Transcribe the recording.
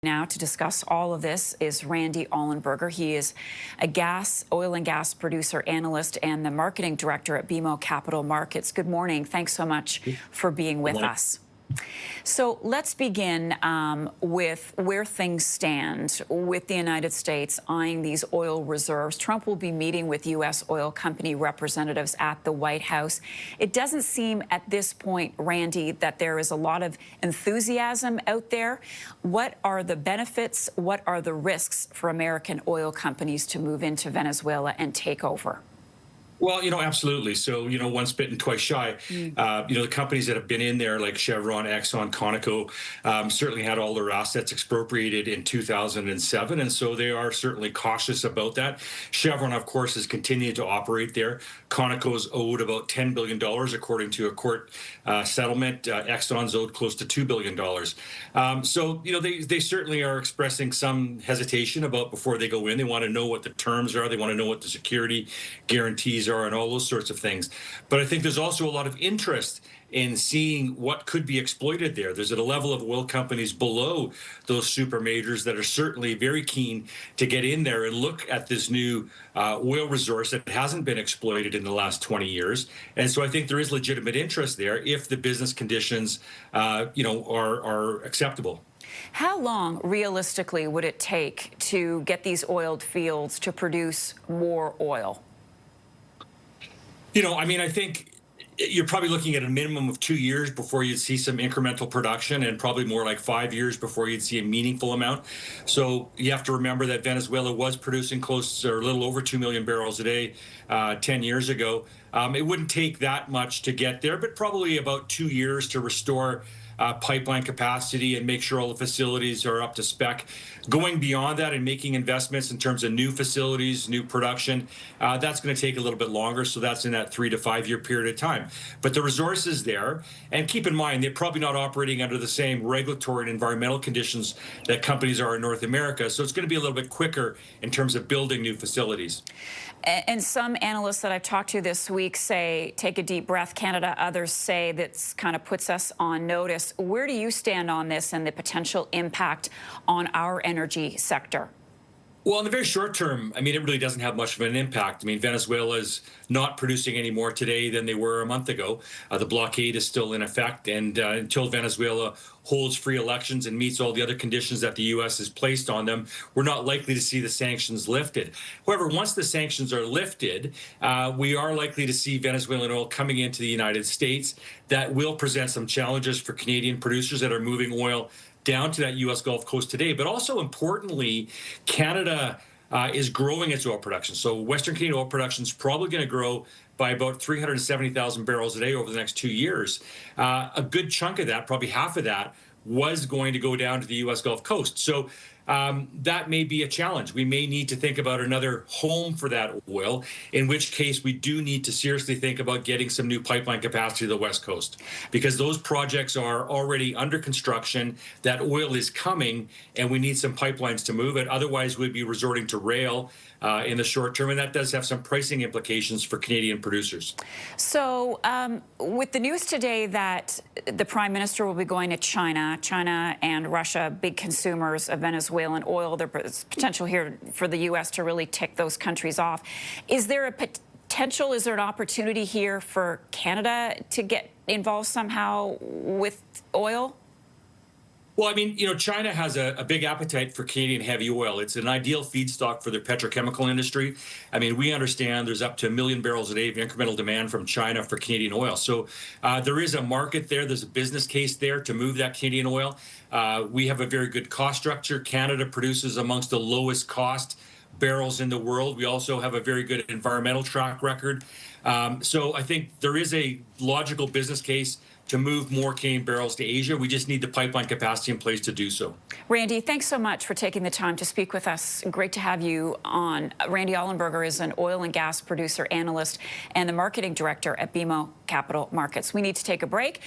Now to discuss all of this is Randy Ollenberger. He is a oil and gas producer analyst and the marketing director at BMO Capital Markets. Good morning. Thanks so much for being with us. So let's begin with where things stand with the United States eyeing these oil reserves. Trump will be meeting with U.S. oil company representatives at the White House. It doesn't seem at this point, Randy, that there is a lot of enthusiasm out there. What are the benefits? What are the risks for American oil companies to move into Venezuela and take over? Well, absolutely. So, once bitten, twice shy. The companies that have been in there, like Chevron, Exxon, Conoco, certainly had all their assets expropriated in 2007. And so they are certainly cautious about that. Chevron, of course, has continued to operate there. Conoco's owed about $10 billion, according to a court settlement. Exxon's owed close to $2 billion. They certainly are expressing some hesitation about before they go in. They want to know what the terms are. They want to know what the security guarantees are and all those sorts of things. But I think there's also a lot of interest in seeing what could be exploited there. There's a level of oil companies below those super majors that are certainly very keen to get in there and look at this new oil resource that hasn't been exploited in the last 20 years. And so I think there is legitimate interest there if the business conditions, are acceptable. How long, realistically, would it take to get these oiled fields to produce more oil? I think you're probably looking at a minimum of 2 years before you'd see some incremental production, and probably more like 5 years before you'd see a meaningful amount. So you have to remember that Venezuela was producing close or a little over 2 million barrels a day 10 years ago. It wouldn't take that much to get there, but probably about 2 years to restore pipeline capacity and make sure all the facilities are up to spec. Going beyond that and making investments in terms of new facilities, new production, that's going to take a little bit longer. So that's in that 3 to 5 year period of time. But the resource is there. And keep in mind, they're probably not operating under the same regulatory and environmental conditions that companies are in North America. So it's going to be a little bit quicker in terms of building new facilities. And some analysts that I've talked to this week say, take a deep breath, Canada. Others say that kind of puts us on notice. Where do you stand on this and the potential impact on our energy sector? Well, in the very short term, it really doesn't have much of an impact. Venezuela is not producing any more today than they were a month ago. The blockade is still in effect, and until Venezuela holds free elections and meets all the other conditions that the U.S. has placed on them, we're not likely to see the sanctions lifted. However, once the sanctions are lifted, we are likely to see Venezuelan oil coming into the United States. That will present some challenges for Canadian producers that are moving oil down to that U.S. Gulf Coast today. But also importantly, Canada is growing its oil production. So Western Canadian oil production is probably going to grow by about 370,000 barrels a day over the next 2 years. A good chunk of that, probably half of that, was going to go down to the U.S. Gulf Coast. So that may be a challenge. We may need to think about another home for that oil, in which case we do need to seriously think about getting some new pipeline capacity to the West Coast, because those projects are already under construction. That oil is coming, and we need some pipelines to move it. Otherwise, we'd be resorting to rail in the short term, and that does have some pricing implications for Canadian producers. So with the news today that the Prime Minister will be going to China and Russia, big consumers of Venezuelan oil, there's potential here for the U.S. to really tick those countries off. Is there a potential, is there an opportunity here for Canada to get involved somehow with oil? Well, China has a big appetite for Canadian heavy oil. It's an ideal feedstock for their petrochemical industry. We understand there's up to 1 million barrels a day of incremental demand from China for Canadian oil. So there is a market there. There's a business case there to move that Canadian oil. We have a very good cost structure. Canada produces amongst the lowest cost barrels in the world. We also have a very good environmental track record. So I think there is a logical business case to move more Canadian barrels to Asia. We just need the pipeline capacity in place to do so. Randy, thanks so much for taking the time to speak with us. Great to have you on. Randy Ollenberger is an oil and gas producer analyst and the marketing director at BMO Capital Markets. We need to take a break.